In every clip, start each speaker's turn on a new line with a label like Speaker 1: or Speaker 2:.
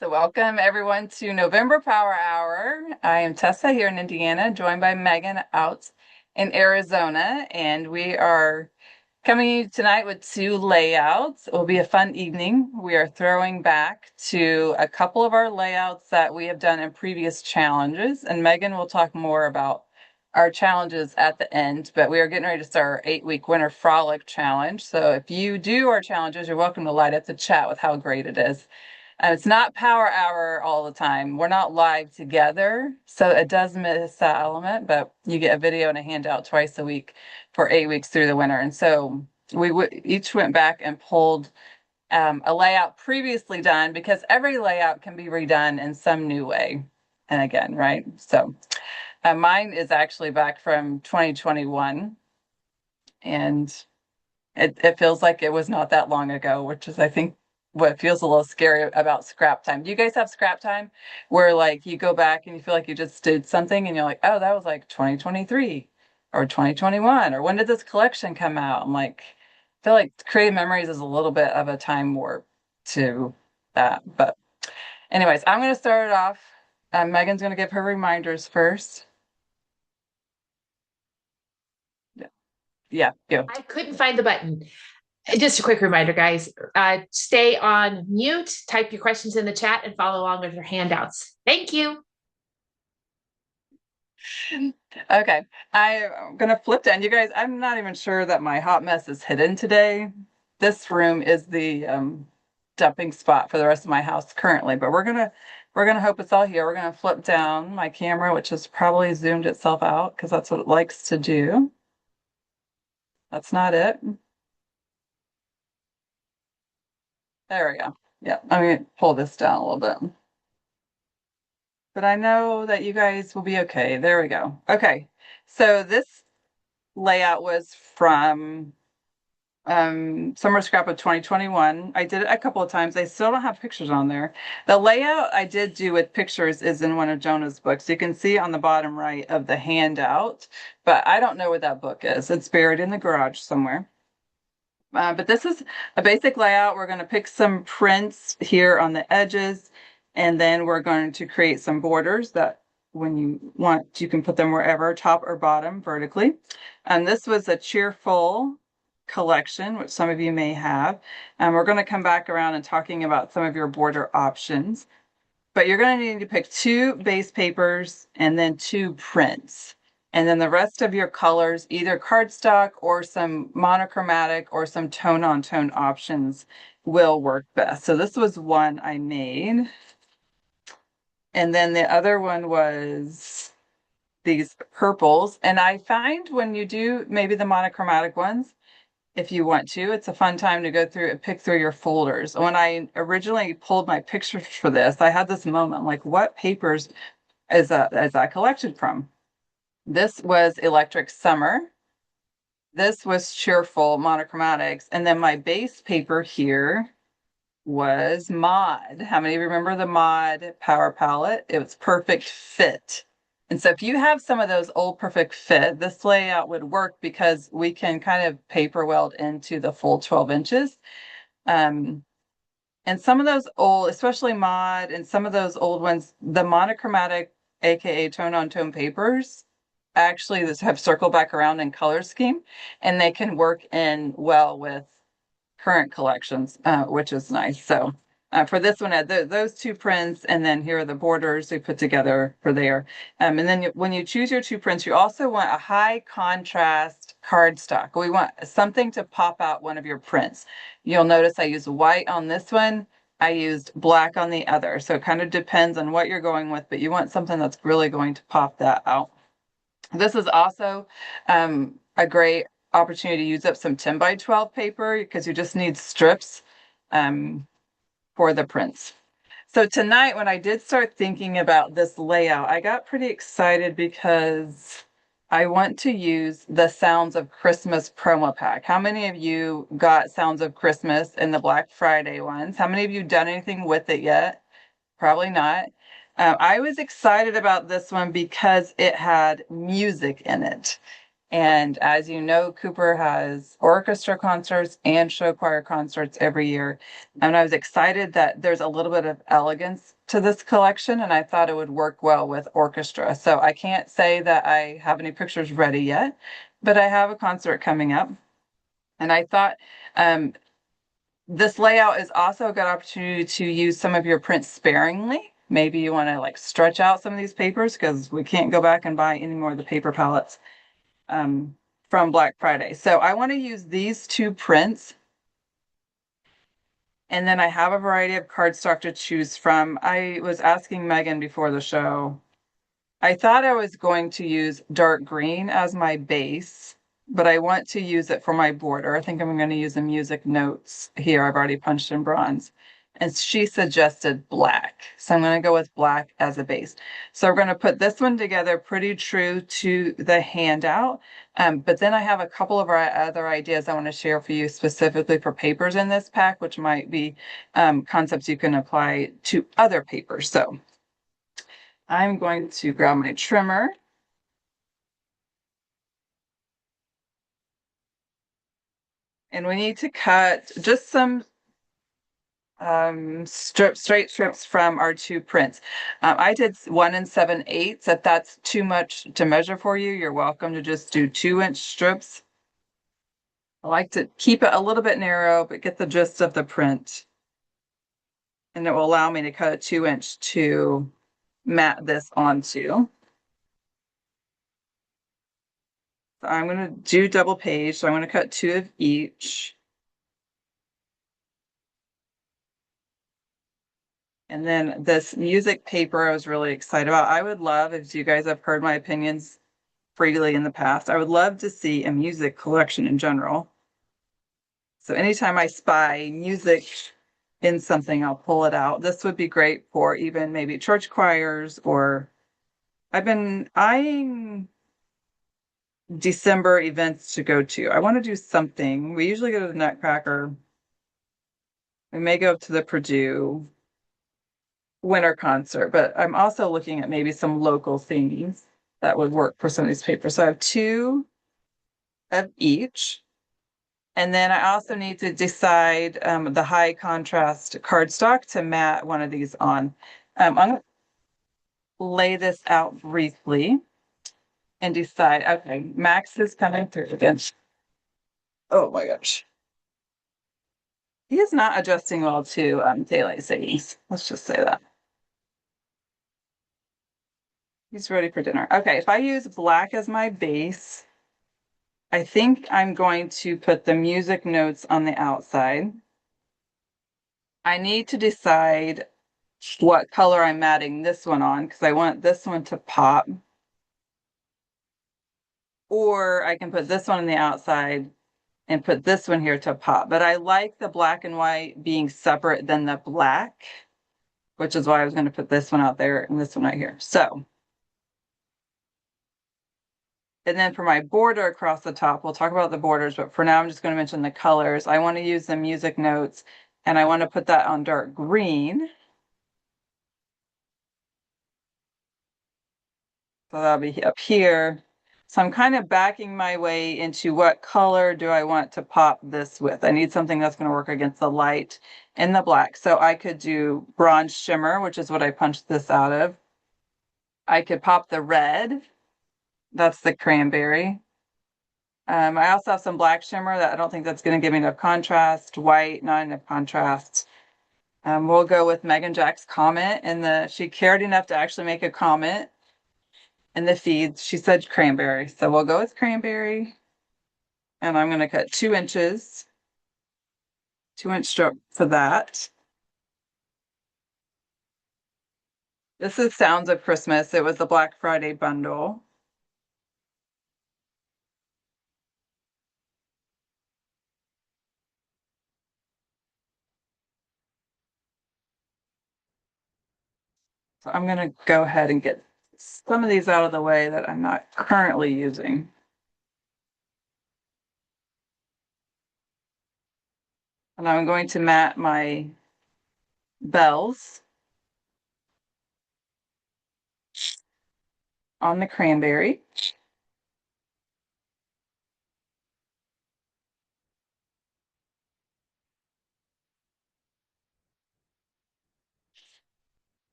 Speaker 1: So welcome everyone to November Power Hour. I am Tessa here in Indiana, joined by Megan out in Arizona, and we are coming tonight with two layouts. It will be a fun evening. We are throwing back to a couple of our layouts that we have done in previous challenges, and Megan will talk more about our challenges at the end, but we are getting ready to start our 8-week Winter Frolic Challenge. So if you do our challenges, you're welcome to light up the chat with how great it is. It's not power hour all the time. We're not live together, so it does miss that element, but you get a video and a handout twice a week for 8 weeks through the winter. And so we each went back and pulled a layout previously done, because every layout can be redone in some new way. And again, right? So mine is actually back from 2021, and it feels like it was not that long ago, which is, I think, what feels a little scary about scrap time. Do you guys have scrap time where like you go back and you feel like you just did something and you're like, oh, that was like 2023 or 2021, or when did this collection come out? I'm like, I feel like creative memories is a little bit of a time warp to that. But anyways, I'm going to start it off. Megan's going to give her reminders first. Yeah, you.
Speaker 2: I couldn't find the button. Just a quick reminder, guys. Stay on mute, type your questions in the chat, and follow along with your handouts. Thank you.
Speaker 1: Okay, I'm gonna flip down. You guys, I'm not even sure that my hot mess is hidden today. This room is the dumping spot for the rest of my house currently, but we're gonna hope it's all here. We're gonna flip down my camera, which has probably zoomed itself out because that's what it likes to do. That's not it. There we go. Yeah, I'm gonna pull this down a little bit. But I know that you guys will be okay. There we go. Okay, so this layout was from Summer Scrap of 2021. I did it a couple of times. I still don't have pictures on there. The layout I did do with pictures is in one of Jonah's books. You can see on the bottom right of the handout, but I don't know where that book is. It's buried in the garage somewhere. But this is a basic layout. We're going to pick some prints here on the edges, and then we're going to create some borders that when you want, you can put them wherever, top or bottom, vertically. And this was a cheerful collection, which some of you may have. And we're going to come back around and talking about some of your border options. But you're going to need to pick 2 base papers and then 2 prints. And then the rest of your colors, either cardstock or some monochromatic or some tone-on-tone options, will work best. So this was one I made. And then the other one was these purples. And I find when you do maybe the monochromatic ones, if you want to, it's a fun time to go through and pick through your folders. When I originally pulled my pictures for this, I had this moment, like, what papers is that collected from? This was Electric Summer. This was Cheerful Monochromatics. And then my base paper here was Mod. How many remember the Mod Power Palette? It was Perfect Fit. And so if you have some of those old Perfect Fit, this layout would work because we can kind of paper weld into the full 12 inches. And some of those old, especially Mod and some of those old ones, the monochromatic, aka tone-on-tone papers, actually have circled back around in color scheme, and they can work in well with current collections, which is nice. So for this one, those 2 prints, and then here are the borders we put together for there. And then when you choose your 2 prints, you also want a high contrast cardstock. We want something to pop out one of your prints. You'll notice I used white on this one. I used black on the other. So it kind of depends on what you're going with, but you want something that's really going to pop that out. This is also a great opportunity to use up some 10 by 12 paper because you just need strips for the prints. So tonight, when I did start thinking about this layout, I got pretty excited because I want to use the Sounds of Christmas promo pack. How many of you got Sounds of Christmas in the Black Friday ones? How many of you done anything with it yet? Probably not. I was excited about this one because it had music in it. And as you know, Cooper has orchestra concerts and show choir concerts every year. And I was excited that there's a little bit of elegance to this collection, and I thought it would work well with orchestra. So I can't say that I have any pictures ready yet, but I have a concert coming up. And I thought um, this layout is also a good opportunity to use some of your prints sparingly. Maybe you want to like stretch out some of these papers because we can't go back and buy any more of the paper palettes um, from Black Friday. So I want to use these two prints. And then I have a variety of cardstock to choose from. I was asking Megan before the show. I thought I was going to use dark green as my base, but I want to use it for my border. I think I'm going to use the music notes here. I've already punched in bronze. And she suggested black. So I'm going to go with black as a base. So we're going to put this one together pretty true to the handout. But then I have a couple of our other ideas I want to share for you specifically for papers in this pack, which might be concepts you can apply to other papers. So I'm going to grab my trimmer. And we need to cut just some straight strips from our two prints. I did 1 7/8. If that's too much to measure for you, you're welcome to just do 2-inch strips. I like to keep it a little bit narrow, but get the gist of the print. And it will allow me to cut a 2-inch to mat this onto. So I'm going to do double page. So I'm going to cut 2 of each. And then this music paper I was really excited about. I would love, if you guys have heard my opinions freely in the past, I would love to see a music collection in general. So anytime I spy music in something, I'll pull it out. This would be great for even maybe church choirs, or I've been eyeing December events to go to. I want to do something. We usually go to the Nutcracker. We may go up to the Purdue winter concert, but I'm also looking at maybe some local themes that would work for some of these papers. So I have 2 of each. And then I also need to decide the high contrast cardstock to mat one of these on. I'm going to lay this out briefly and decide, okay, Max is coming through again. Oh my gosh. He is not adjusting well to daylight savings. Let's just say that. He's ready for dinner. Okay, if I use black as my base, I think I'm going to put the music notes on the outside. I need to decide what color I'm matting this one on because I want this one to pop. Or I can put this one on the outside and put this one here to pop. But I like the black and white being separate than the black, which is why I was going to put this one out there and this one right here. So, and then for my border across the top, we'll talk about the borders, but for now I'm just going to mention the colors. I want to use the music notes and I want to put that on dark green. So that'll be up here. So I'm kind of backing my way into what color do I want to pop this with. I need something that's going to work against the light and the black. So I could do bronze shimmer, which is what I punched this out of. I could pop the red. That's the cranberry. I also have some black shimmer that I don't think that's going to give me enough contrast. White, not enough contrast. We'll go with Megan Jack's comment, and she cared enough to actually make a comment in the feed. She said cranberry, so we'll go with cranberry. And I'm going to cut 2 inches, 2-inch stroke for that. This is Sounds of Christmas. It was the Black Friday bundle. So I'm going to go ahead and get some of these out of the way that I'm not currently using. And I'm going to mat my bells on the cranberry.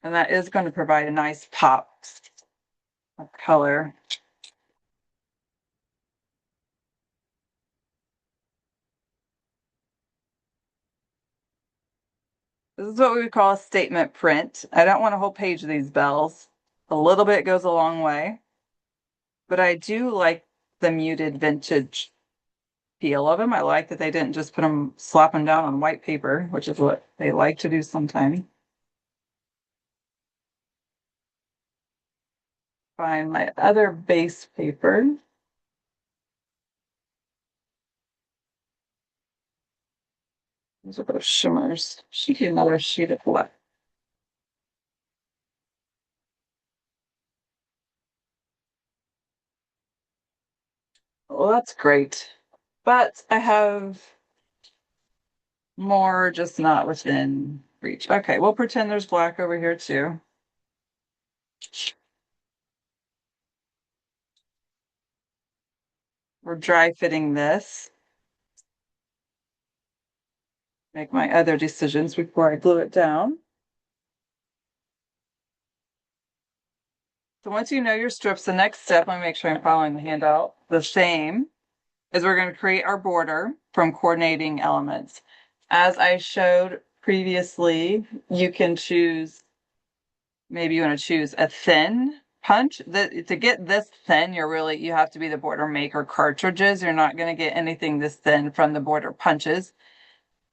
Speaker 1: And that is going to provide a nice pop of color. This is what we would call a statement print. I don't want a whole page of these bells. A little bit goes a long way. But I do like the muted vintage feel of them. I like that they didn't just slap them down on white paper, which is what they like to do sometimes. Find my other base paper. Those are those shimmers. Should be another sheet of black. Well, that's great. But I have more, just not within reach. Okay, we'll pretend there's black over here too. We're dry fitting this. Make my other decisions before I glue it down. So once you know your strips, the next step, let me make sure I'm following the handout, the same, is we're going to create our border from coordinating elements. As I showed previously, you can choose, maybe you want to choose a thin punch. To get this thin, you have to be the border maker cartridges. You're not going to get anything this thin from the border punches.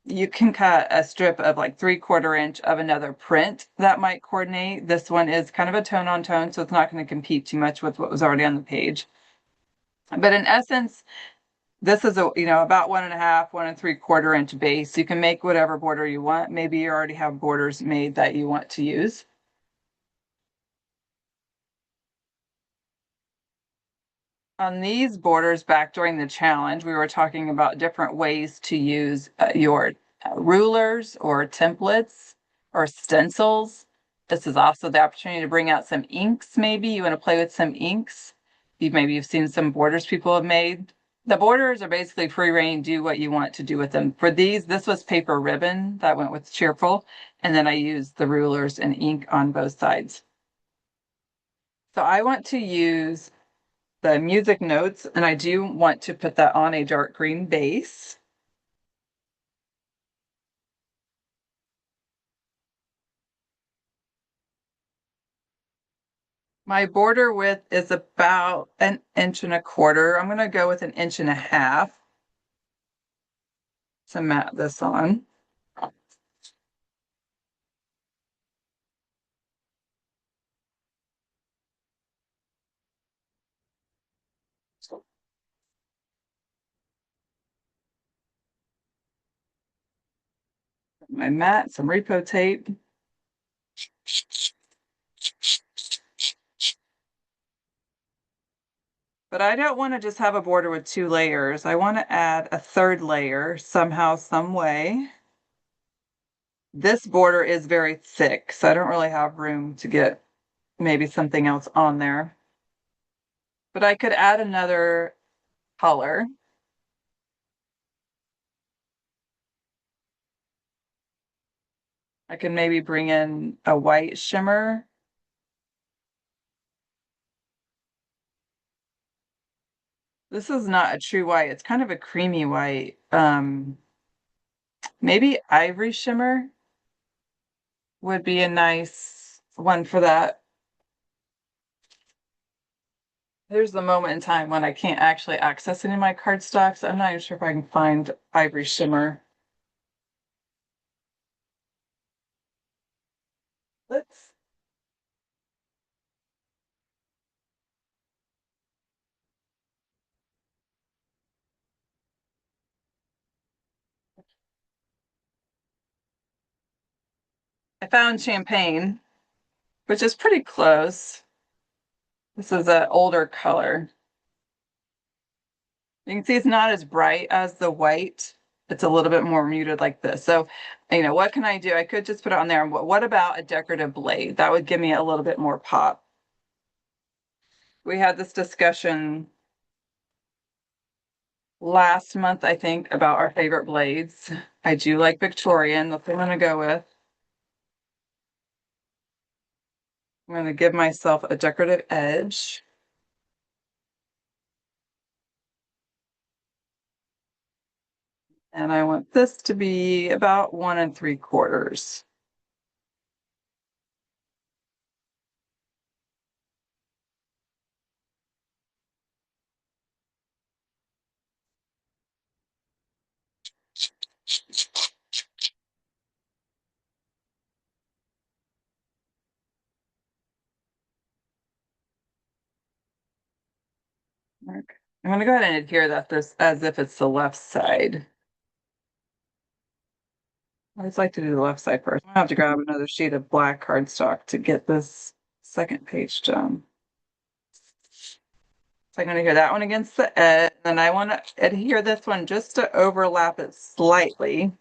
Speaker 1: You can cut a strip of like 3/4 inch of another print that might coordinate. This one is kind of a tone on tone, so it's not going to compete too much with what was already on the page. But in essence, this is about 1.5, 1 3/4 inch base. You can make whatever border you want. Maybe you already have borders made that you want to use. On these borders back during the challenge, we were talking about different ways to use your rulers or templates or stencils. This is also the opportunity to bring out some inks. Maybe you want to play with some inks. Maybe you've seen some borders people have made. The borders are basically free reign, do what you want to do with them. For these, this was paper ribbon that went with cheerful, and then I used the rulers and ink on both sides. So I want to use the music notes, and I do want to put that on a dark green base. My border width is about 1.25 inches. I'm going to go with 1.5 inches to mat this on. My mat, some repo tape. But I don't want to just have a border with 2 layers. I want to add a 3rd layer somehow, some way. This border is very thick, so I don't really have room to get maybe something else on there. But I could add another color. I can maybe bring in a white shimmer. This is not a true white. It's kind of a creamy white. Maybe ivory shimmer would be a nice one for that. There's the moment in time when I can't actually access any of my cardstock, so I'm not even sure if I can find ivory shimmer. Let's I found champagne, which is pretty close. This is an older color. You can see it's not as bright as the white. It's a little bit more muted like this. So, what can I do? I could just put it on there. What about a decorative blade? That would give me a little bit more pop. We had this discussion last month, I think, about our favorite blades. I do like Victorian. That's what I'm going to go with. I'm going to give myself a decorative edge. And I want this to be about 1 3/4. I'm going to go ahead and adhere that this as if it's the left side. I always like to do the left side first. I have to grab another sheet of black cardstock to get this second page done. So I'm going to adhere that one against the edge, and then I want to adhere this one just to overlap it slightly.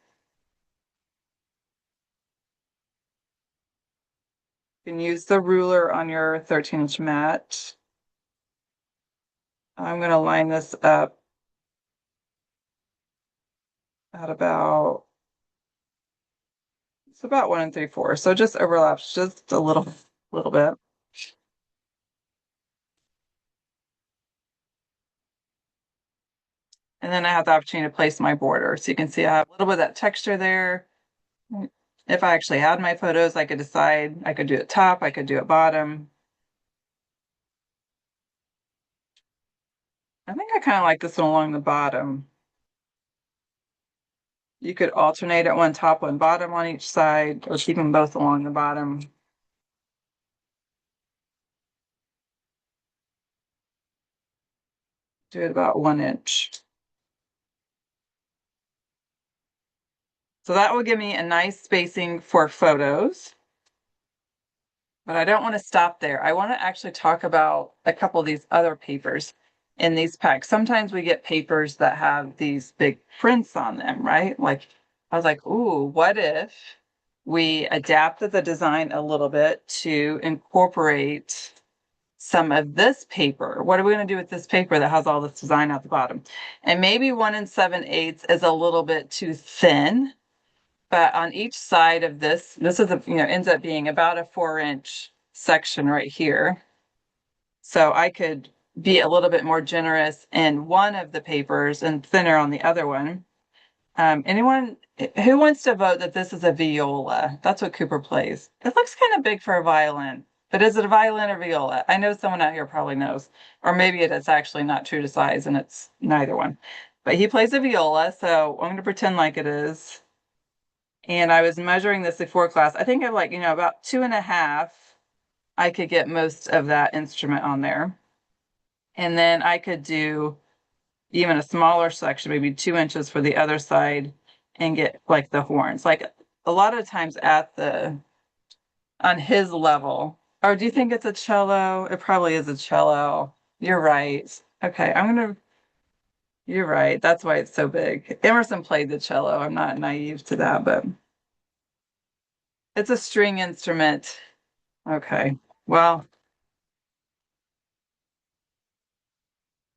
Speaker 1: You can use the ruler on your 13-inch mat. I'm going to line this up at about, it's about 1 3/4. So just overlaps just a little bit. And then I have the opportunity to place my border. So you can see I have a little bit of that texture there. If I actually had my photos, I could decide I could do it top, I could do it bottom. I think I kind of like this one along the bottom. You could alternate it one top, one bottom on each side, or keep them both along the bottom. Do it about 1 inch. So that will give me a nice spacing for photos. But I don't want to stop there. I want to actually talk about a couple of these other papers in these packs. Sometimes we get papers that have these big prints on them, right? Like, I was like, ooh, what if we adapted the design a little bit to incorporate some of this paper? What are we going to do with this paper that has all this design at the bottom? And maybe 1 7/8 is a little bit too thin. But on each side of this is ends up being about a 4-inch section right here. So I could be a little bit more generous in one of the papers and thinner on the other one. Anyone who wants to vote that this is a viola? That's what Cooper plays. It looks kind of big for a violin, but is it a violin or viola? I know someone out here probably knows, or maybe it's actually not true to size and it's neither one. But he plays a viola, so I'm going to pretend like it is. And I was measuring this before class. I think I'm like, about 2.5, I could get most of that instrument on there. And then I could do even a smaller section, maybe 2 inches for the other side, and get like the horns. Like a lot of times on his level. Or do you think it's a cello? It probably is a cello. You're right. Okay, you're right. That's why it's so big. Emerson played the cello. I'm not naive to that, but it's a string instrument. Okay. Well,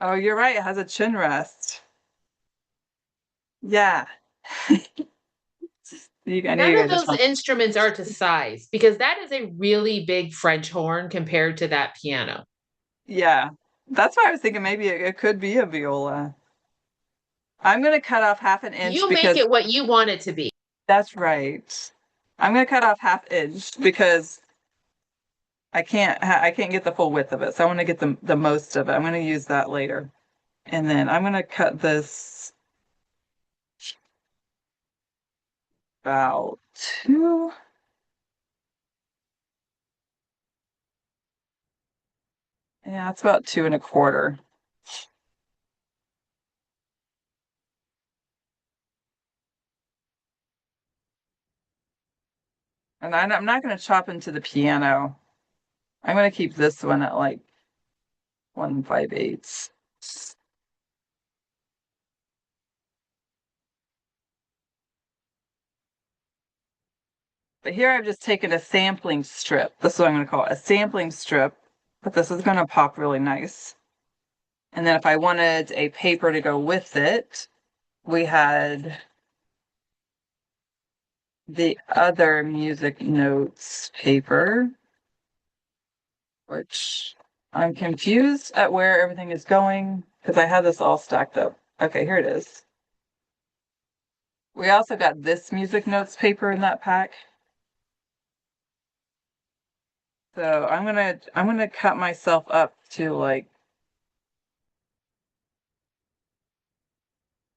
Speaker 1: oh, you're right. It has a chin rest. Yeah. I knew
Speaker 2: None
Speaker 1: you
Speaker 2: of
Speaker 1: guys just
Speaker 2: those
Speaker 1: want.
Speaker 2: instruments are to size because that is a really big French horn compared to that piano.
Speaker 1: Yeah. That's why I was thinking maybe it could be a viola. I'm going to cut off 1/2 inch
Speaker 2: You make
Speaker 1: because
Speaker 2: it what you want it to be.
Speaker 1: that's right. I'm going to cut off 1/2 inch because I can't get the full width of it. So I want to get the most of it. I'm going to use that later. And then I'm going to cut this about 2. Yeah, it's about 2 1/4. And I'm not going to chop into the piano. I'm going to keep this one at like 1 5/8. But here I've just taken a sampling strip. This is what I'm going to call it, a sampling strip. But this is going to pop really nice. And then if I wanted a paper to go with it, we had the other music notes paper. which I'm confused at where everything is going because I had this all stacked up. Okay, here it is. We also got this music notes paper in that pack. So I'm gonna cut myself up to like,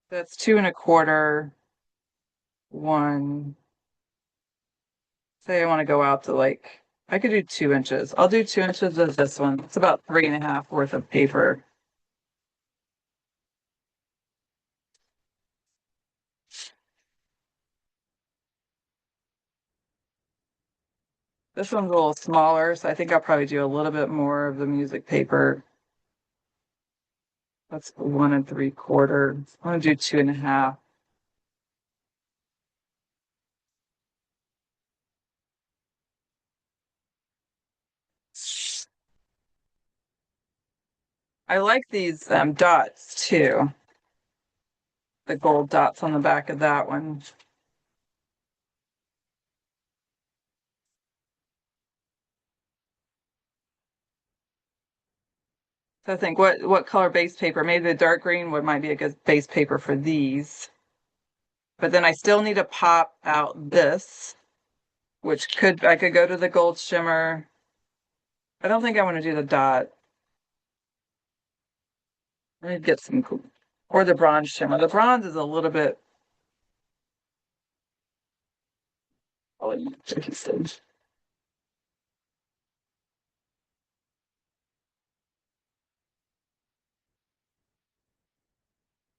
Speaker 1: that's 2 1/4, one. Say I want to go out to like, I could do 2 inches. I'll do 2 inches of this one. It's about 3 1/2 worth of paper. This one's a little smaller, so I think I'll probably do a little bit more of the music paper. That's 1 3/4. I want to do 2 1/2. I like these dots too. The gold dots on the back of that one. So I think what color base paper? Maybe the dark green would might be a good base paper for these. But then I still need to pop out this, which I could go to the gold shimmer. I don't think I want to do the dot. I need to get some, or the bronze shimmer. The bronze is a little bit.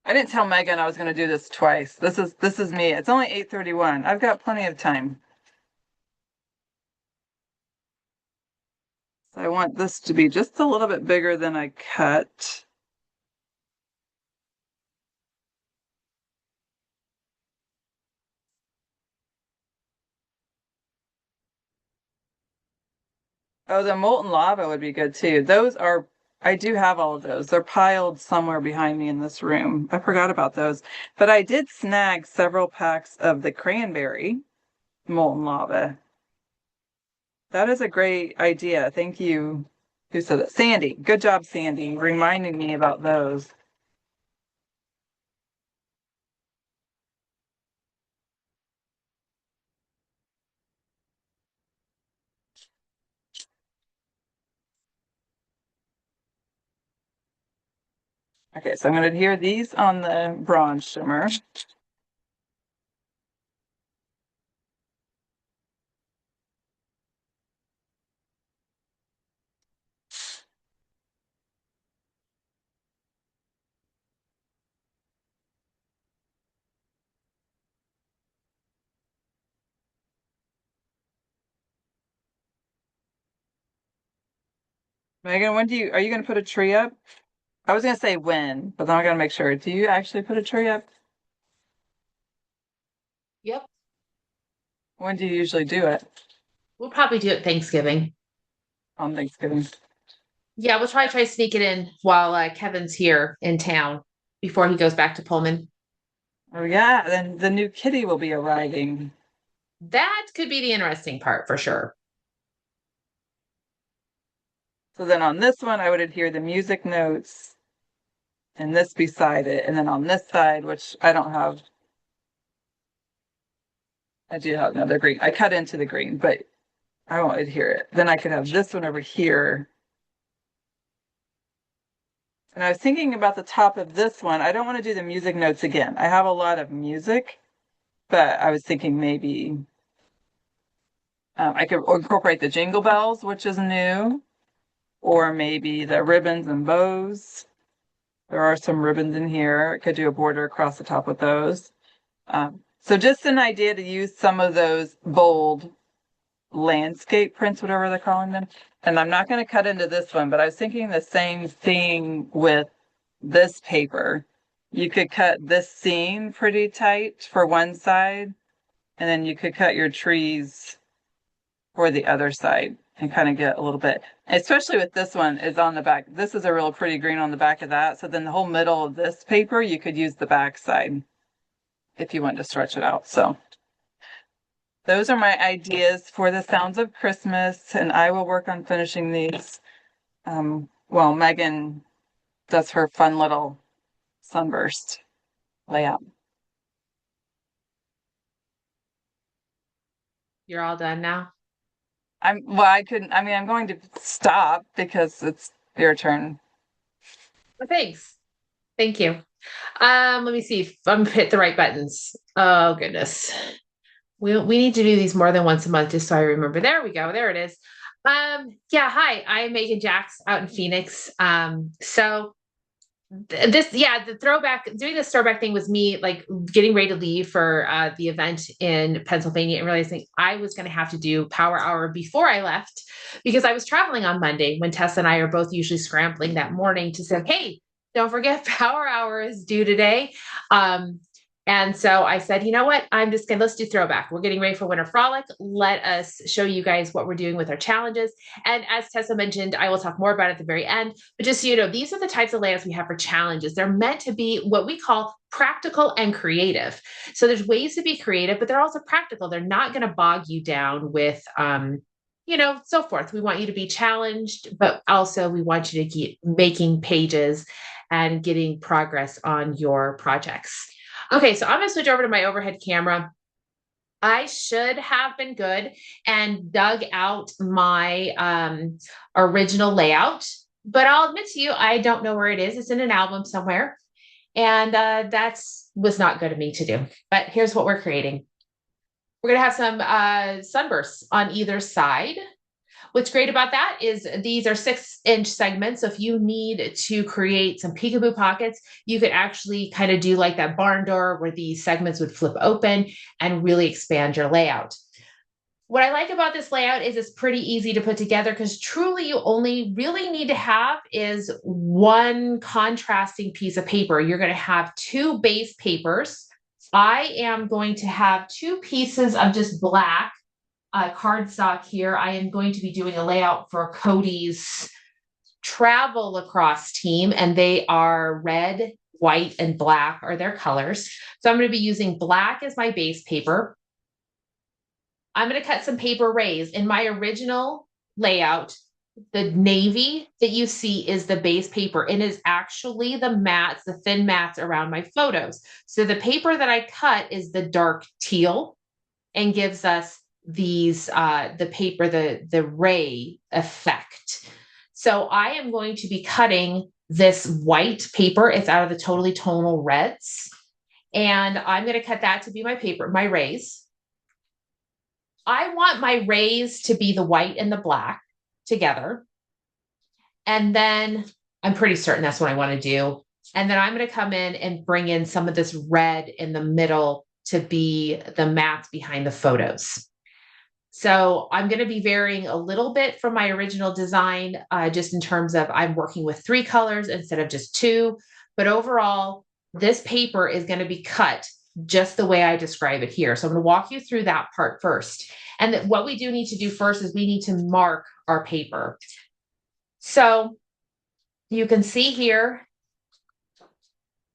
Speaker 1: I didn't tell Megan I was going to do this twice. This is me. It's only 8:31. I've got plenty of time. So I want this to be just a little bit bigger than I cut. Oh, the molten lava would be good too. I do have all of those. They're piled somewhere behind me in this room. I forgot about those. But I did snag several packs of the cranberry molten lava. That is a great idea. Thank you. Who said that? Sandy. Good job, Sandy, reminding me about those. Okay, so I'm going to adhere these on the bronze shimmer. Megan, are you going to put a tree up? I was going to say when, but then I got to make sure. Do you actually put a tree up?
Speaker 2: Yep.
Speaker 1: When do you usually do it?
Speaker 2: We'll probably do it Thanksgiving.
Speaker 1: On Thanksgiving.
Speaker 2: Yeah, we'll try to sneak it in while Kevin's here in town before he goes back to Pullman.
Speaker 1: Oh yeah, then the new kitty will be arriving.
Speaker 2: That could be the interesting part for sure.
Speaker 1: So then on this one, I would adhere the music notes and this beside it. And then on this side, which I don't have, I do have another green. I cut into the green, but I won't adhere it. Then I could have this one over here. And I was thinking about the top of this one. I don't want to do the music notes again. I have a lot of music, but I was thinking maybe I could incorporate the jingle bells, which is new, or maybe the ribbons and bows. There are some ribbons in here. I could do a border across the top with those. So just an idea to use some of those bold landscape prints, whatever they're calling them. And I'm not going to cut into this one, but I was thinking the same thing with this paper. You could cut this seam pretty tight for one side, and then you could cut your trees for the other side and kind of get a little bit, especially with this one is on the back. This is a real pretty green on the back of that. So then the whole middle of this paper, you could use the back side if you want to stretch it out. So those are my ideas for the Sounds of Christmas, and I will work on finishing these. Well, Megan does her fun little Sunburst layout.
Speaker 2: You're all done now?
Speaker 1: I couldn't, I mean, I'm going to stop because it's your turn.
Speaker 2: Well, thanks. Thank you. Let me see if I'm hit the right buttons. Oh goodness. We need to do these more than once a month just so I remember. There we go. There it is. Yeah, hi, I'm Megan Jax out in Phoenix. So the throwback, doing this throwback thing was me like getting ready to leave for the event in Pennsylvania and realizing I was going to have to do power hour before I left because I was traveling on Monday when Tessa and I are both usually scrambling that morning to say, hey, don't forget power hour is due today. And so I said, you know what? Let's do throwback. We're getting ready for Winter Frolic. Let us show you guys what we're doing with our challenges. And as Tessa mentioned, I will talk more about it at the very end. But just so you know, these are the types of layouts we have for challenges. They're meant to be what we call practical and creative. So there's ways to be creative, but they're also practical. They're not going to bog you down with, so forth. We want you to be challenged, but also we want you to keep making pages and getting progress on your projects. Okay, so I'm going to switch over to my overhead camera. I should have been good and dug out my original layout, but I'll admit to you, I don't know where it is. It's in an album somewhere. And that's was not good of me to do. But here's what we're creating. We're going to have some sunbursts on either side. What's great about that is these are 6-inch segments. So if you need to create some peekaboo pockets, you could actually kind of do like that barn door where these segments would flip open and really expand your layout. What I like about this layout is it's pretty easy to put together because truly you only really need to have is one contrasting piece of paper. You're going to have 2 base papers. I am going to have 2 pieces of just black cardstock here. I am going to be doing a layout for Cody's travel lacrosse team, and they are red, white, and black are their colors. So I'm going to be using black as my base paper. I'm going to cut some paper raised. In my original layout, the navy that you see is the base paper and is actually the mats, the thin mats around my photos. So the paper that I cut is the dark teal and gives us these the paper, the ray effect. So I am going to be cutting this white paper. It's out of the Totally Tonal Reds. And I'm going to cut that to be my paper, my rays. I want my rays to be the white and the black together. And then I'm pretty certain that's what I want to do. And then I'm going to come in and bring in some of this red in the middle to be the mats behind the photos. So I'm going to be varying a little bit from my original design, just in terms of I'm working with 3 colors instead of just 2. But overall, this paper is going to be cut just the way I describe it here. So I'm going to walk you through that part first. And what we do need to do first is we need to mark our paper. So you can see here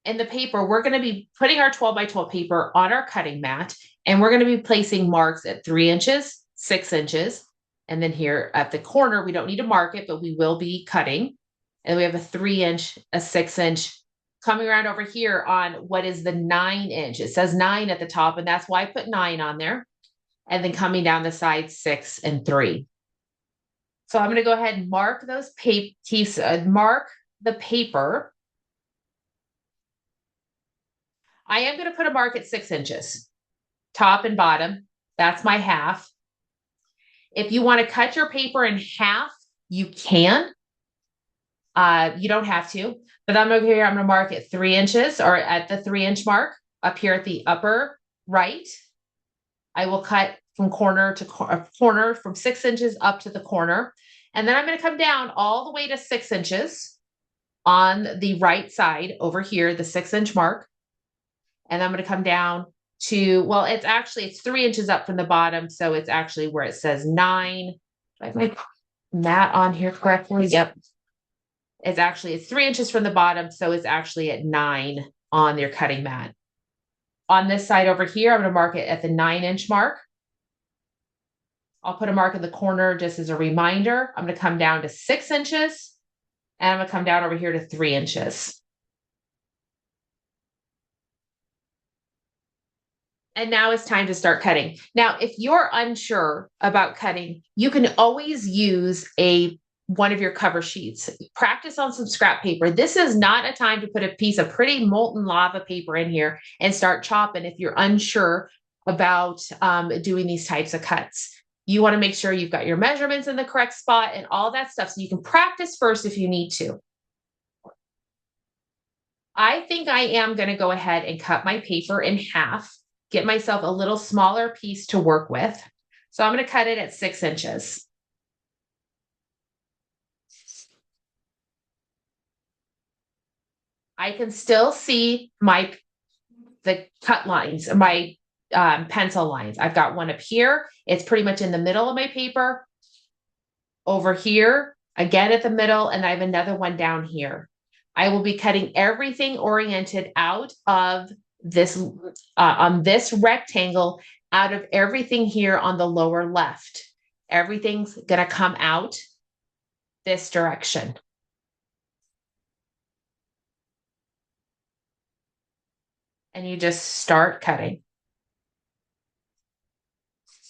Speaker 2: in the paper, we're going to be putting our 12 by 12 paper on our cutting mat, and we're going to be placing marks at 3 inches, 6 inches. And then here at the corner, we don't need to mark it, but we will be cutting. And we have a 3-inch, a 6-inch coming around over here on what is the 9-inch. It says 9 at the top, and that's why I put 9 on there. And then coming down the side, 6 and 3. So I'm going to go ahead and mark those mark the paper. I am going to put a mark at 6 inches, top and bottom. That's my half. If you want to cut your paper in half, you can. You don't have to, but I'm over here. I'm going to mark at 3 inches, or at the 3-inch mark up here at the upper right. I will cut from corner to corner from 6 inches up to the corner. And then I'm going to come down all the way to 6 inches on the right side over here, the 6-inch mark. And I'm going to come down to, well, it's 3 inches up from the bottom. So it's actually where it says 9. I have my mat on here correctly. Yep. It's 3 inches from the bottom. So it's actually at 9 on your cutting mat. On this side over here, I'm going to mark it at the 9-inch mark. I'll put a mark in the corner just as a reminder. I'm going to come down to 6 inches, and I'm going to come down over here to 3 inches. And now it's time to start cutting. Now, if you're unsure about cutting, you can always use one of your cover sheets. Practice on some scrap paper. This is not a time to put a piece of pretty molten lava paper in here and start chopping if you're unsure about doing these types of cuts. You want to make sure you've got your measurements in the correct spot and all that stuff, so you can practice first if you need to. I think I am going to go ahead and cut my paper in half, get myself a little smaller piece to work with. So I'm going to cut it at 6 inches. I can still see the cut lines, my pencil lines. I've got one up here. It's pretty much in the middle of my paper. Over here, again at the middle, and I have another one down here. I will be cutting everything oriented out of this, on this rectangle, out of everything here on the lower left. Everything's gonna come out this direction. And you just start cutting.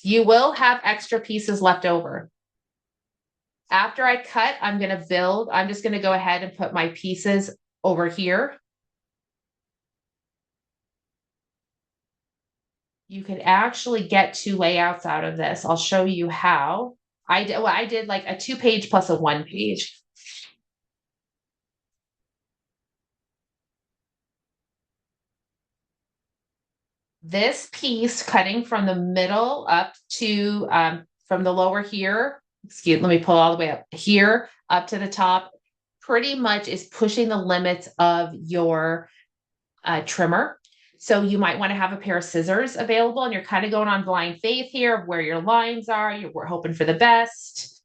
Speaker 2: You will have extra pieces left over. After I cut, I'm just gonna go ahead and put my pieces over here. You could actually get 2 layouts out of this. I'll show you how. I did like a 2-page plus a 1-page. This piece cutting from the middle up to, from the lower here, let me pull all the way up here, up to the top, pretty much is pushing the limits of your trimmer. So you might want to have a pair of scissors available, and you're kind of going on blind faith here of where your lines are. We're hoping for the best.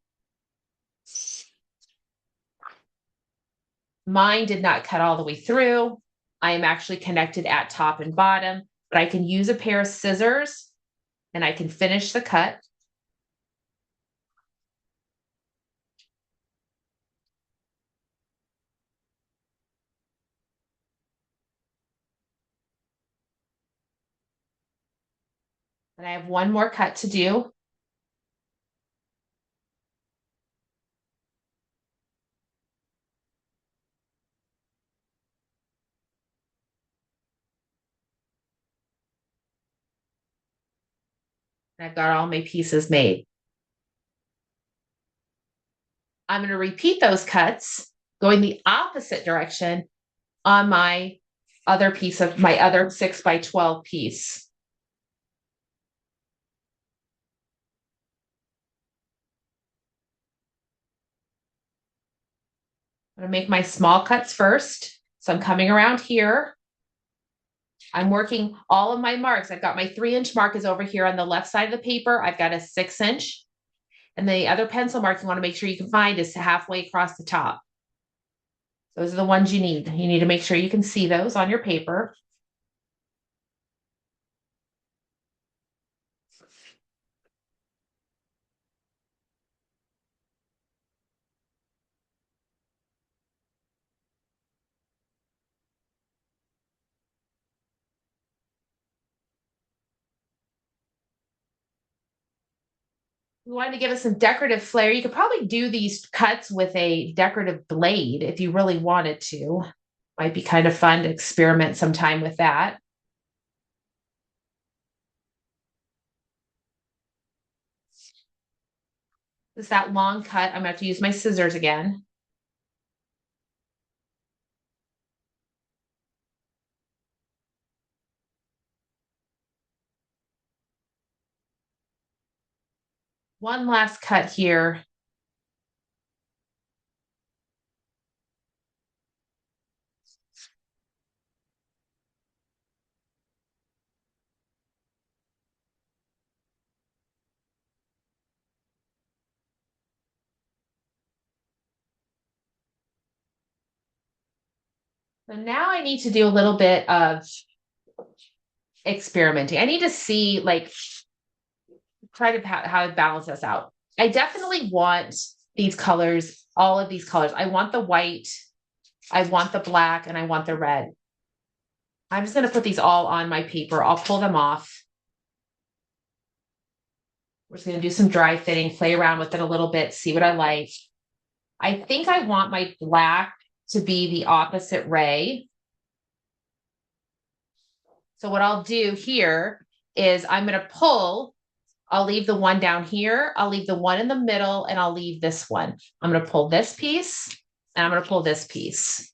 Speaker 2: Mine did not cut all the way through. I am actually connected at top and bottom, but I can use a pair of scissors and I can finish the cut. And I have one more cut to do. And I've got all my pieces made. I'm going to repeat those cuts going the opposite direction on my other 6x12 piece. I'm going to make my small cuts first. So I'm coming around here. I'm working all of my marks. I've got my 3-inch mark is over here on the left side of the paper. I've got a 6-inch. And the other pencil mark you want to make sure you can find is halfway across the top. Those are the ones you need. You need to make sure you can see those on your paper. You want to give us some decorative flair. You could probably do these cuts with a decorative blade if you really wanted to. Might be kind of fun to experiment sometime with that. This is that long cut. I'm going to have to use my scissors again. One last cut here. So now I need to do a little bit of experimenting. I need to see, like, try to how to balance this out. I definitely want these colors, all of these colors. I want the white, I want the black, and I want the red. I'm just going to put these all on my paper. I'll pull them off. We're just going to do some dry fitting, play around with it a little bit, see what I like. I think I want my black to be the opposite ray. So what I'll do here is I'm going to pull, I'll leave the one down here, I'll leave the one in the middle, and I'll leave this one. I'm going to pull this piece, and I'm going to pull this piece.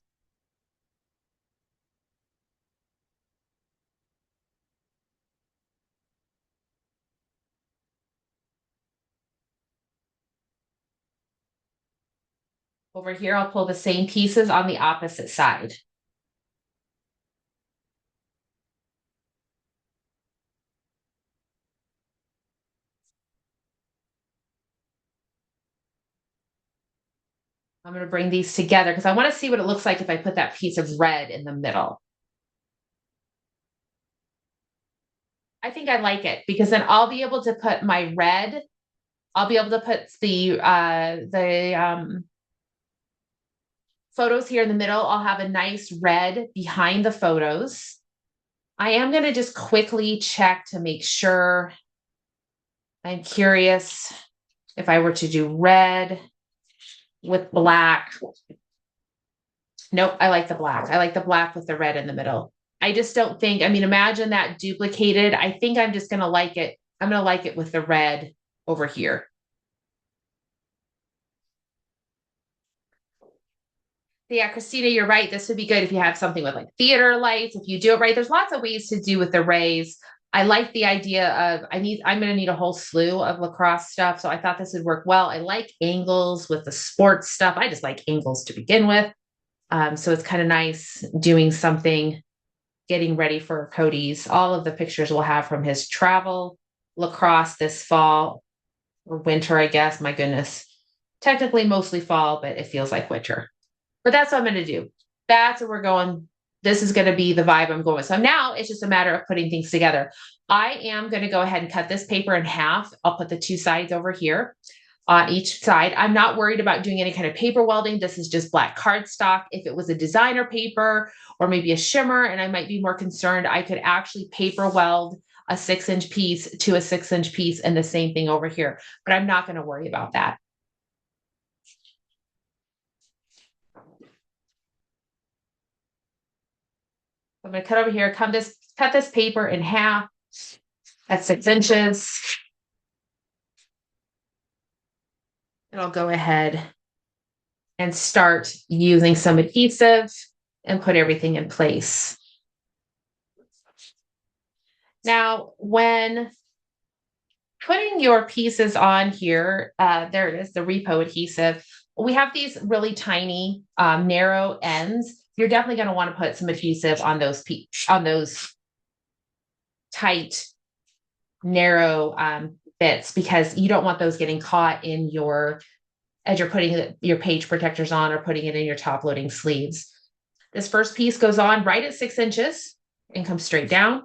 Speaker 2: Over here, I'll pull the same pieces on the opposite side. I'm going to bring these together because I want to see what it looks like if I put that piece of red in the middle. I think I like it because then I'll be able to put my red, I'll be able to put the photos here in the middle. I'll have a nice red behind the photos. I am going to just quickly check to make sure. I'm curious if I were to do red with black. Nope, I like the black. I like the black with the red in the middle. I just don't think, I mean, imagine that duplicated. I think I'm just going to like it. I'm going to like it with the red over here. Yeah, Christina, you're right. This would be good if you have something with like theater lights. If you do it right, there's lots of ways to do with the rays. I like the idea of I'm going to need a whole slew of lacrosse stuff. So I thought this would work well. I like angles with the sports stuff. I just like angles to begin with. So it's kind of nice doing something, getting ready for Cody's. All of the pictures we'll have from his travel lacrosse this fall or winter, I guess. My goodness. Technically mostly fall, but it feels like winter. But that's what I'm going to do. That's what we're going. This is going to be the vibe I'm going with. So now it's just a matter of putting things together. I am going to go ahead and cut this paper in half. I'll put the two sides over here on each side. I'm not worried about doing any kind of paper welding. This is just black cardstock. If it was a designer paper or maybe a shimmer, and I might be more concerned, I could actually paper weld a 6-inch piece to a 6-inch piece and the same thing over here. But I'm not going to worry about that. I'm going to cut over here, cut this paper in half at 6 inches. And I'll go ahead and start using some adhesive and put everything in place. Now, when putting your pieces on here, there it is, the repo adhesive. We have these really tiny, narrow ends. You're definitely going to want to put some adhesive on those tight, narrow bits because you don't want those getting caught in as you're putting your page protectors on or putting it in your top loading sleeves. This first piece goes on right at 6 inches and comes straight down.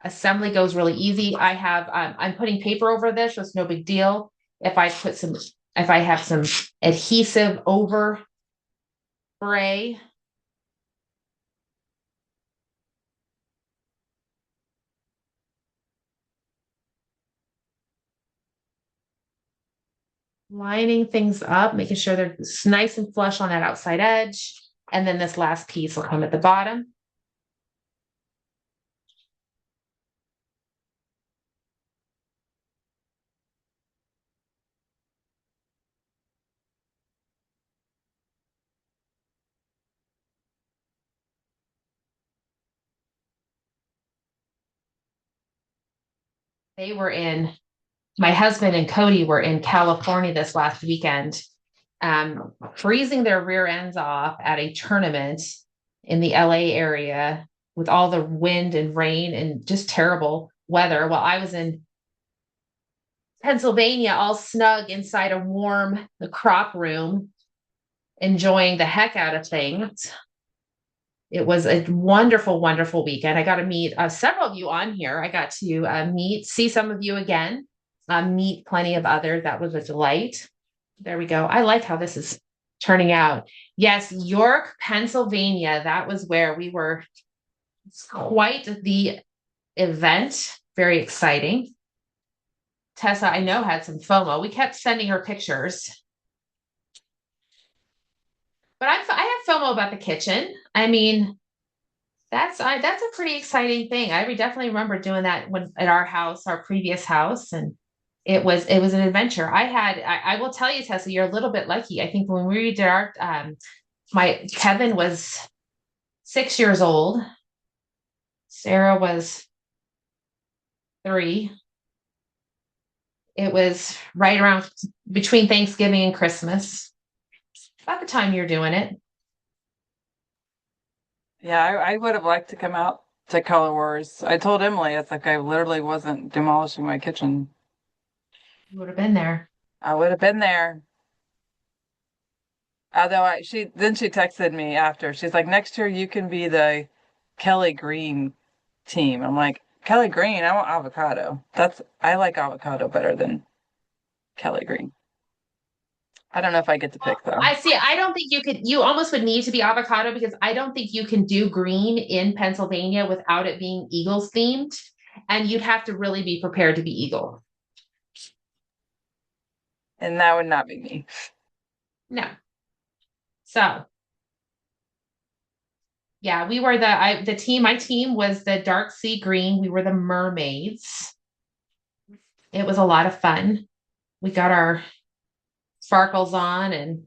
Speaker 2: Assembly goes really easy. I'm putting paper over this, so it's no big deal. If I have some adhesive over spray, lining things up, making sure they're nice and flush on that outside edge. And then this last piece will come at the bottom. My husband and Cody were in California this last weekend, freezing their rear ends off at a tournament in the LA area with all the wind and rain and just terrible weather. While I was in Pennsylvania, all snug inside a warm crop room, enjoying the heck out of things. It was a wonderful, wonderful weekend. I got to meet several of you on here. I got to see some of you again, meet plenty of others. That was a delight. There we go. I like how this is turning out. Yes, York, Pennsylvania. That was where we were. It's quite the event. Very exciting. Tessa, I know, had some FOMO. We kept sending her pictures. But I have FOMO about the kitchen. I mean, that's a pretty exciting thing. I definitely remember doing that when at our house, our previous house, and it was an adventure. I will tell you, Tessa, you're a little bit lucky. I think when we did our my Kevin was 6 years old. Sarah was 3. It was right around between Thanksgiving and Christmas. About the time you're doing it.
Speaker 1: Yeah, I would have liked to come out to Color Wars. I told Emily, it's like I literally wasn't demolishing my kitchen.
Speaker 2: You would have been there.
Speaker 1: I would have been there. Although she texted me after. She's like, next year you can be the Kelly Green team. I'm like, Kelly Green, I want avocado. I like avocado better than Kelly Green. I don't know if I get to
Speaker 2: Well,
Speaker 1: pick though.
Speaker 2: I see. I don't think you almost would need to be avocado because I don't think you can do green in Pennsylvania without it being Eagles themed. And you'd have to really be prepared to be Eagle.
Speaker 1: And that would not be me.
Speaker 2: No. So yeah, we were the team. My team was the dark sea green. We were the mermaids. It was a lot of fun. We got our sparkles on and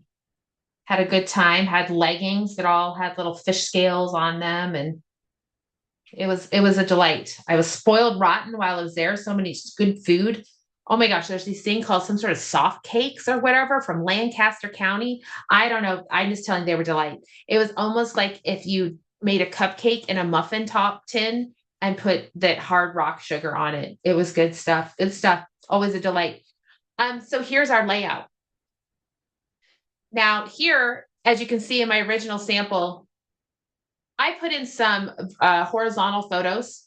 Speaker 2: had a good time. Had leggings that all had little fish scales on them, and it was a delight. I was spoiled rotten while I was there. So many good food. Oh my gosh, there's these thing called some sort of soft cakes or whatever from Lancaster County. I don't know. I'm just telling you, they were delight. It was almost like if you made a cupcake in a muffin top tin and put that hard rock sugar on it. It was good stuff. Good stuff. Always a delight. So here's our layout. Now here, as you can see in my original sample, I put in some horizontal photos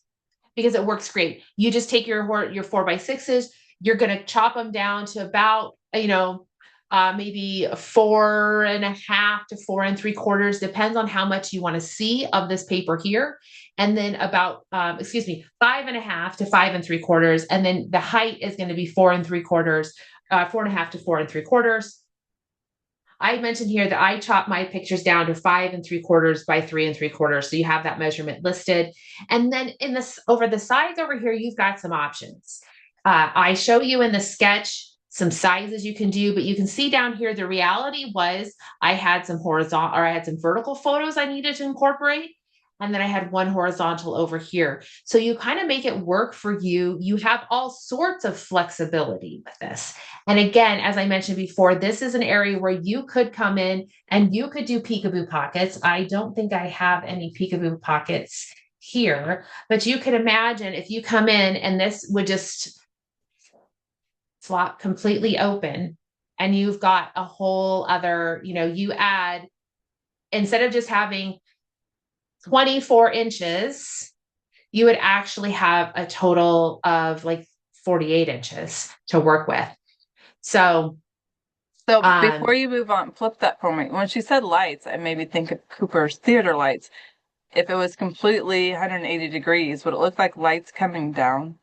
Speaker 2: because it works great. You just take your 4x6s, you're going to chop them down to about, maybe 4.5 to 4 3/4, depends on how much you want to see of this paper here. And then about, 5.5 to 5 3/4. And then the height is going to be 4 3/4, 4.5 to 4 3/4. I mentioned here that I chop my pictures down to 5 3/4 by 3 3/4. So you have that measurement listed. And then in this over the sides over here, you've got some options. I show you in the sketch some sizes you can do, but you can see down here, the reality was I had some vertical photos I needed to incorporate. And then I had one horizontal over here. So you kind of make it work for you. You have all sorts of flexibility with this. And again, as I mentioned before, this is an area where you could come in and you could do peekaboo pockets. I don't think I have any peekaboo pockets here, but you could imagine if you come in and this would just flop completely open and you've got a whole other, you add, instead of just having 24 inches, you would actually have a total of like 48 inches to work with. So
Speaker 1: Before you move on, flip that for me. When she said lights, I made me think of Cooper's theater lights. If it was completely 180 degrees, would it look like lights coming down?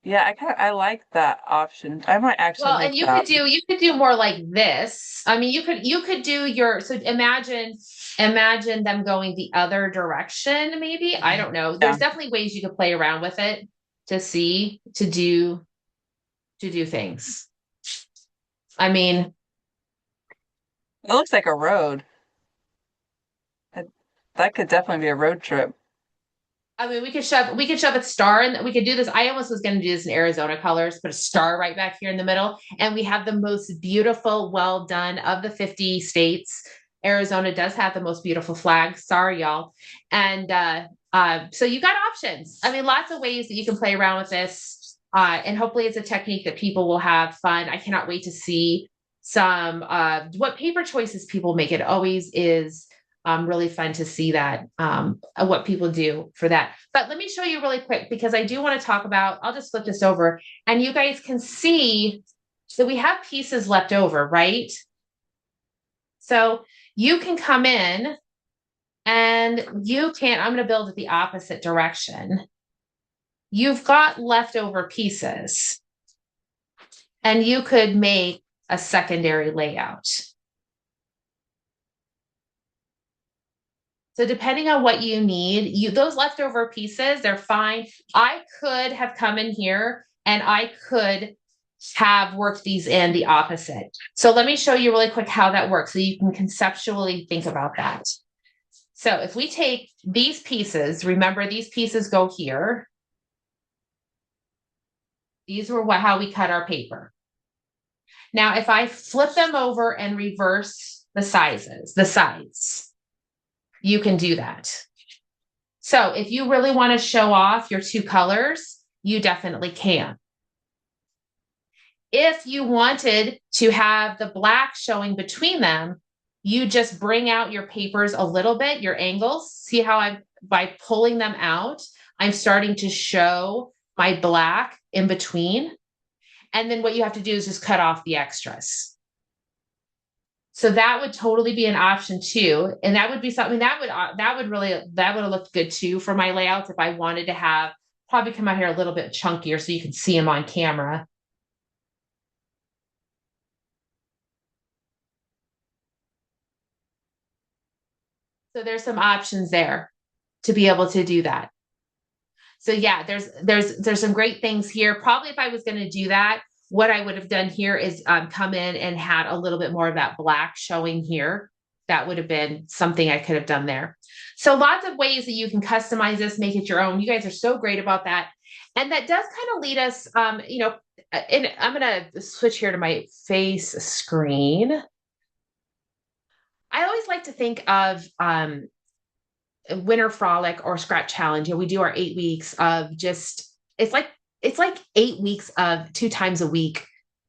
Speaker 1: Yeah, I like that option. I might actually
Speaker 2: and
Speaker 1: make that.
Speaker 2: you could do more like this. I mean, you could do so imagine them going the other direction, maybe. I don't know. There's definitely ways you could play around with it to do things. I mean,
Speaker 1: It looks like a road. That could definitely be a road trip.
Speaker 2: I mean, we could shove a star and we could do this. I almost was going to do this in Arizona colors, put a star right back here in the middle. And we have the most beautiful, well done of the 50 states. Arizona does have the most beautiful flag. Sorry, y'all. And so you got options. I mean, lots of ways that you can play around with this. And hopefully it's a technique that people will have fun. I cannot wait to see some what paper choices people make. It always is Really fun to see that, what people do for that. But let me show you really quick because I do want to talk about, I'll just flip this over and you guys can see that we have pieces left over, right? So you can come in and you can, I'm going to build it the opposite direction. You've got leftover pieces and you could make a secondary layout. So depending on what you need, those leftover pieces, they're fine. I could have come in here and I could have worked these in the opposite. So let me show you really quick how that works so you can conceptually think about that. So if we take these pieces, remember these pieces go here. These were how we cut our paper. Now, if I flip them over and reverse the sides, you can do that. So if you really want to show off your two colors, you definitely can. If you wanted to have the black showing between them, you just bring out your papers a little bit, your angles. See how by pulling them out, I'm starting to show my black in between. And then what you have to do is just cut off the extras. So that would totally be an option too. And that would be something that would have looked good too for my layouts if I wanted to have probably come out here a little bit chunkier so you can see them on camera. So there's some options there to be able to do that. So yeah, there's some great things here. Probably if I was going to do that, what I would have done here is come in and had a little bit more of that black showing here. That would have been something I could have done there. So lots of ways that you can customize this, make it your own. You guys are so great about that. And that does kind of lead us, and I'm going to switch here to my face screen. I always like to think of Winter Frolic or Scrap Challenge. We do our 8 weeks of just, it's like 8 weeks of 2 times a week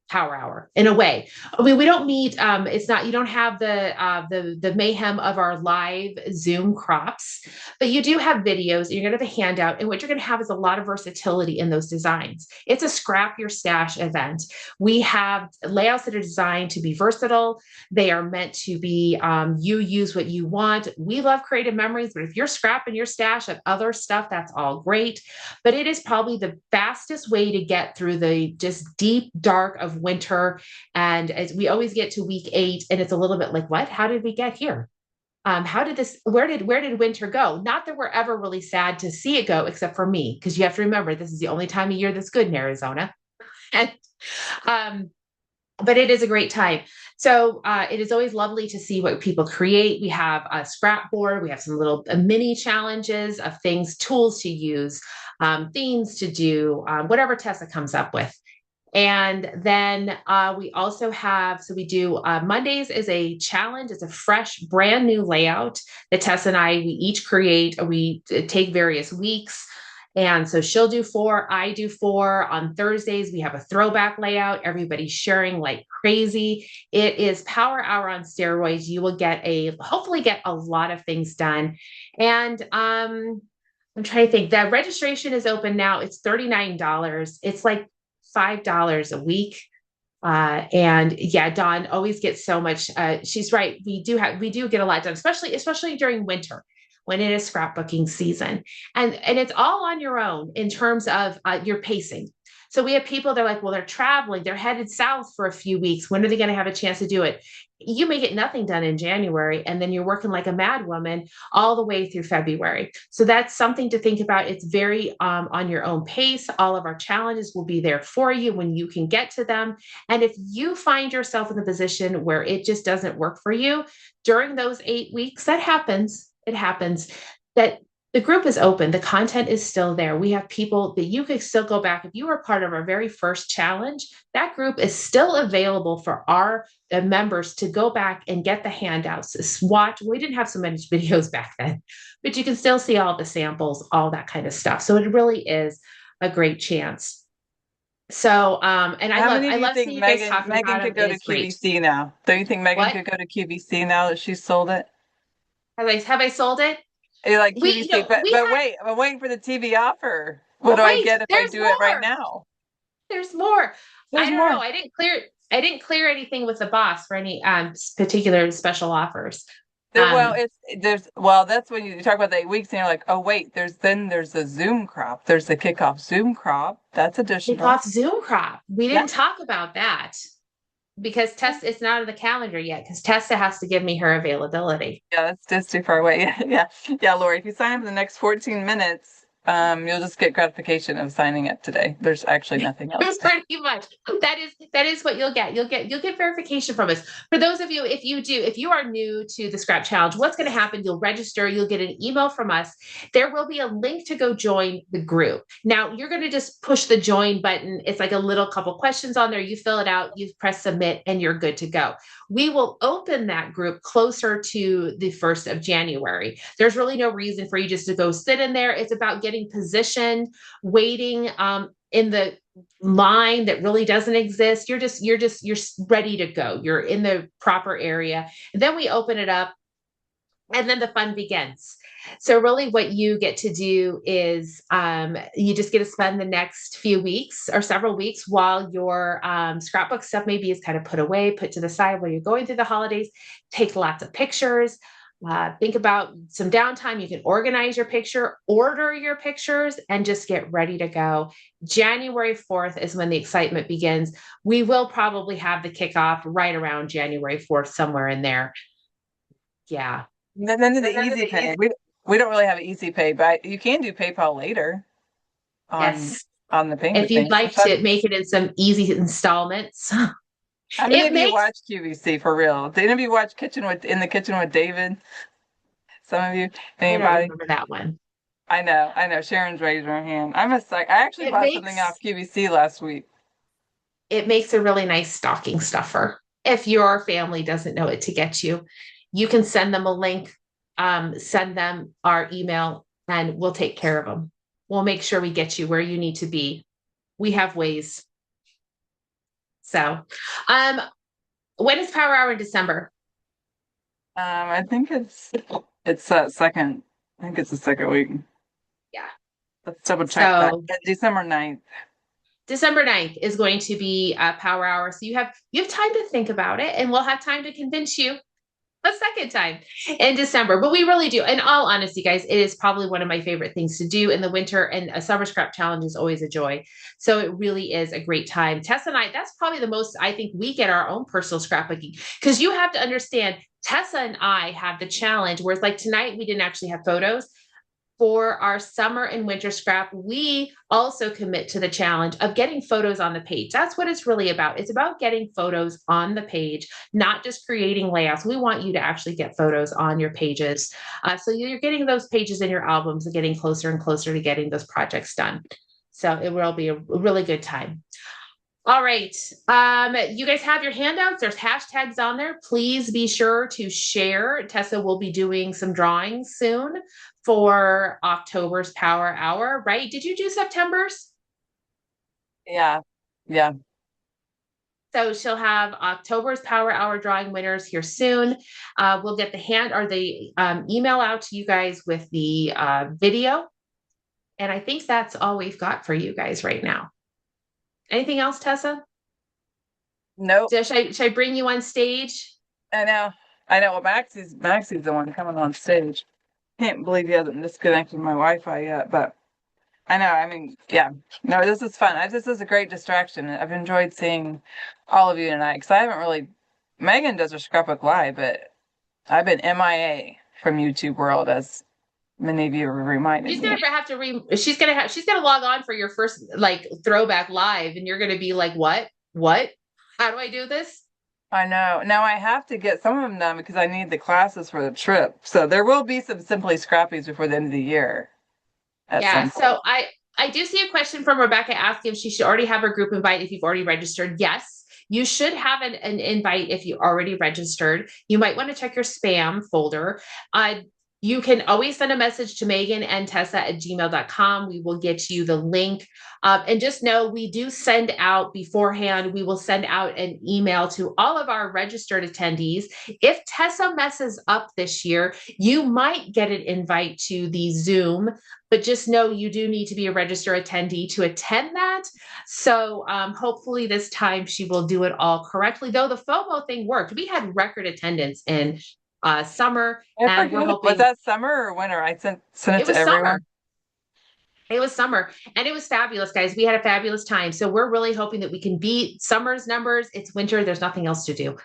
Speaker 2: power hour in a way. I mean, we don't meet, it's not, you don't have the mayhem of our live Zoom crops, but you do have videos. You're going to have a handout, and what you're going to have is a lot of versatility in those designs. It's a scrap your stash event. We have layouts that are designed to be versatile. They are meant to be, you use what you want. We love creative memories, but if you're scrapping your stash of other stuff, that's all great. But it is probably the fastest way to get through the just deep dark of winter. And as we always get to week 8, and it's a little bit like, what? How did we get here? How did this, where did winter go? Not that we're ever really sad to see it go, except for me, because you have to remember, this is the only time of year that's good in Arizona. And, but it is a great time. So it is always lovely to see what people create. We have a scrap board. We have some little mini challenges of things, tools to use, themes to do, whatever Tessa comes up with. And then we also have, so we do Mondays is a challenge. It's a fresh, brand new layout that Tess and I, we each create. We take various weeks. And so she'll do 4, I do 4. On Thursdays, we have a throwback layout. Everybody's sharing like crazy. It is power hour on steroids. You will hopefully get a lot of things done. And I'm trying to think, that registration is open now. It's $39. It's like $5 a week. And yeah, Dawn always gets so much. She's right. We do get a lot done, especially during winter when it is scrapbooking season. And it's all on your own in terms of your pacing. So we have people, they're like, well, they're traveling, they're headed south for a few weeks. When are they going to have a chance to do it? You may get nothing done in January, and then you're working like a mad woman all the way through February. So that's something to think about. It's very on your own pace. All of our challenges will be there for you when you can get to them. And if you find yourself in a position where it just doesn't work for you during those 8 weeks, that happens. It happens. That the group is open. The content is still there. We have people that you could still go back. If you were part of our very first challenge, that group is still available for our members to go back and get the handouts, watch. We didn't have so many videos back then, but you can still see all the samples, all that kind of stuff. So it really is a great chance. So, and
Speaker 1: How
Speaker 2: I
Speaker 1: many do you
Speaker 2: love
Speaker 1: think
Speaker 2: seeing you guys talking
Speaker 1: Meggan
Speaker 2: about
Speaker 1: could
Speaker 2: them.
Speaker 1: go
Speaker 2: It
Speaker 1: to
Speaker 2: is great.
Speaker 1: QVC now? Don't you think Meggan
Speaker 2: What?
Speaker 1: could go to QVC now that she's sold it?
Speaker 2: Have I sold it?
Speaker 1: You like
Speaker 2: We,
Speaker 1: QVC,
Speaker 2: we
Speaker 1: but
Speaker 2: had,
Speaker 1: wait, I'm waiting for the TV offer. What
Speaker 2: well,
Speaker 1: do I
Speaker 2: wait,
Speaker 1: get if I
Speaker 2: there's
Speaker 1: do it right
Speaker 2: more.
Speaker 1: now?
Speaker 2: There's more.
Speaker 1: There's
Speaker 2: I don't know.
Speaker 1: more.
Speaker 2: I didn't clear anything with the boss for any particular special offers.
Speaker 1: Well,
Speaker 2: Um,
Speaker 1: that's when you talk about the 8 weeks and you're like, oh wait, there's a Zoom crop. There's the kickoff Zoom crop. That's
Speaker 2: Kick
Speaker 1: additional.
Speaker 2: off Zoom crop. We
Speaker 1: Yeah.
Speaker 2: didn't talk about that because it's not on the calendar yet because Tessa has to give me her availability.
Speaker 1: Yeah, that's just too far away. Yeah. Yeah, Lori, if you sign up in the next 14 minutes, you'll just get gratification of signing up today. There's actually nothing else.
Speaker 2: Pretty much. That is what you'll get. You'll get verification from us. For those of you, if you are new to the Scrap Challenge, what's going to happen? You'll register, you'll get an email from us. There will be a link to go join the group. Now you're going to just push the join button. It's like a little couple questions on there. You fill it out, you press submit, and you're good to go. We will open that group closer to the 1st of January. There's really no reason for you just to go sit in there. It's about getting positioned, waiting in the line that really doesn't exist. You're ready to go. You're in the proper area. And then we open it up and then the fun begins. So really what you get to do is you just get to spend the next few weeks or several weeks while your scrapbook stuff maybe is kind of put away, put to the side while you're going through the holidays, take lots of pictures, think about some downtime. You can organize your picture, order your pictures, and just get ready to go. January 4th is when the excitement begins. We will probably have the kickoff right around January 4th, somewhere in there. Yeah.
Speaker 1: Then to the easy pay. We don't really have easy pay, but you can do PayPal later on
Speaker 2: Yes.
Speaker 1: on the
Speaker 2: If
Speaker 1: payment
Speaker 2: you'd
Speaker 1: thing.
Speaker 2: like to make it in some easy installments,
Speaker 1: How many
Speaker 2: it
Speaker 1: of you
Speaker 2: makes,
Speaker 1: watch QVC for real? Did any of you watch Kitchen with in the Kitchen with David? Some of you?
Speaker 2: I don't
Speaker 1: Anybody?
Speaker 2: remember that one.
Speaker 1: I know. Sharon's raised her hand. I'm a psych. I actually
Speaker 2: It
Speaker 1: bought something
Speaker 2: makes
Speaker 1: off QVC last week.
Speaker 2: it makes a really nice stocking stuffer. If your family doesn't know it to get you, you can send them a link, send them our email, and we'll take care of them. We'll make sure we get you where you need to be. We have ways. So, um, when is Power Hour in December?
Speaker 1: I think it's second. I think it's the second week.
Speaker 2: Yeah.
Speaker 1: Let's double check that.
Speaker 2: So
Speaker 1: December 9th.
Speaker 2: December 9th is going to be a Power Hour. So you have time to think about it, and we'll have time to convince you a second time in December. But we really do. In all honesty, guys, it is probably one of my favorite things to do in the winter, and a summer scrap challenge is always a joy. So it really is a great time. Tessa and I, that's probably the most I think we get our own personal scrapbooking, because you have to understand, Tessa and I have the challenge, whereas like tonight we didn't actually have photos. For our summer and winter scrap, we also commit to the challenge of getting photos on the page. That's what it's really about. It's about getting photos on the page, not just creating layouts. We want you to actually get photos on your pages. So you're getting those pages in your albums and getting closer and closer to getting those projects done. So it will be a really good time. All right. You guys have your handouts. There's hashtags on there. Please be sure to share. Tessa will be doing some drawings soon for October's Power Hour, right? Did you do September's?
Speaker 1: Yeah. Yeah.
Speaker 2: So she'll have October's Power Hour drawing winners here soon. We'll get the email out to you guys with the video. And I think that's all we've got for you guys right now. Anything else, Tessa?
Speaker 1: Nope.
Speaker 2: Should I bring you on stage?
Speaker 1: I know. I know. Well, Maxie's the one coming on stage. Can't believe he hasn't disconnected my Wi-Fi yet, but I know. I mean, yeah. No, this is fun. This is a great distraction. I've enjoyed seeing all of you tonight because I haven't really. Meggan does her scrapbook live, but I've been MIA from YouTube world, as many of you have reminded
Speaker 2: She's
Speaker 1: me.
Speaker 2: gonna have to she's gonna log on for your first like throwback live, and you're gonna be like, what? How do I do this?
Speaker 1: I know. Now I have to get some of them done because I need the classes for the trip. So there will be some Simply Scrappies before the end of the year. At
Speaker 2: Yeah.
Speaker 1: some point.
Speaker 2: So I do see a question from Rebecca asking if she should already have her group invite if you've already registered. Yes, you should have an invite if you already registered. You might want to check your spam folder. You can always send a message to Meggan and Tessa at gmail.com. We will get you the link. And just know we do send out beforehand, we will send out an email to all of our registered attendees. If Tessa messes up this year, you might get an invite to the Zoom, but just know you do need to be a registered attendee to attend that. So hopefully this time she will do it all correctly. Though the FOMO thing worked, we had record attendance in summer,
Speaker 1: I
Speaker 2: and we're
Speaker 1: forget. Was
Speaker 2: hoping
Speaker 1: that summer or winter? I sent it
Speaker 2: it
Speaker 1: to
Speaker 2: was summer.
Speaker 1: everyone.
Speaker 2: It was summer and it was fabulous, guys. We had a fabulous time. So we're really hoping that we can beat summer's numbers. It's winter. There's nothing else to do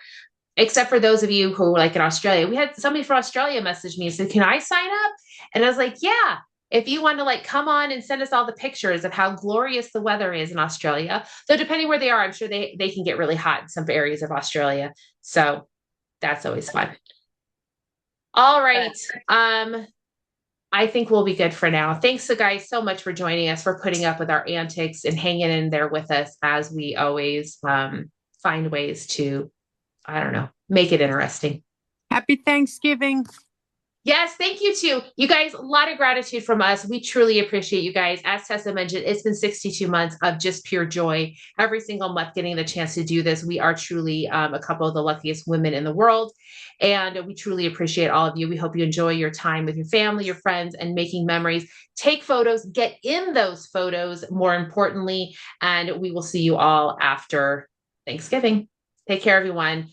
Speaker 2: except for those of you who are like in Australia. We had somebody from Australia message me and said, "Can I sign up?" And I was like, "Yeah. If you want to like come on and send us all the pictures of how glorious the weather is in Australia." Though depending where they are, I'm sure they can get really hot in some areas of Australia. So that's always fun. All
Speaker 1: Okay.
Speaker 2: right. I think we'll be good for now. Thanks, so guys, so much for joining us, for putting up with our antics and hanging in there with us as we always find ways to, I don't know, make it interesting.
Speaker 3: Happy Thanksgiving.
Speaker 2: Yes, thank you too. You guys, a lot of gratitude from us. We truly appreciate you guys. As Tessa mentioned, it's been 62 months of just pure joy. Every single month getting the chance to do this. We are truly a couple of the luckiest women in the world. And we truly appreciate all of you. We hope you enjoy your time with your family, your friends, and making memories. Take photos, get in those photos, more importantly. And we will see you all after Thanksgiving. Take care, everyone.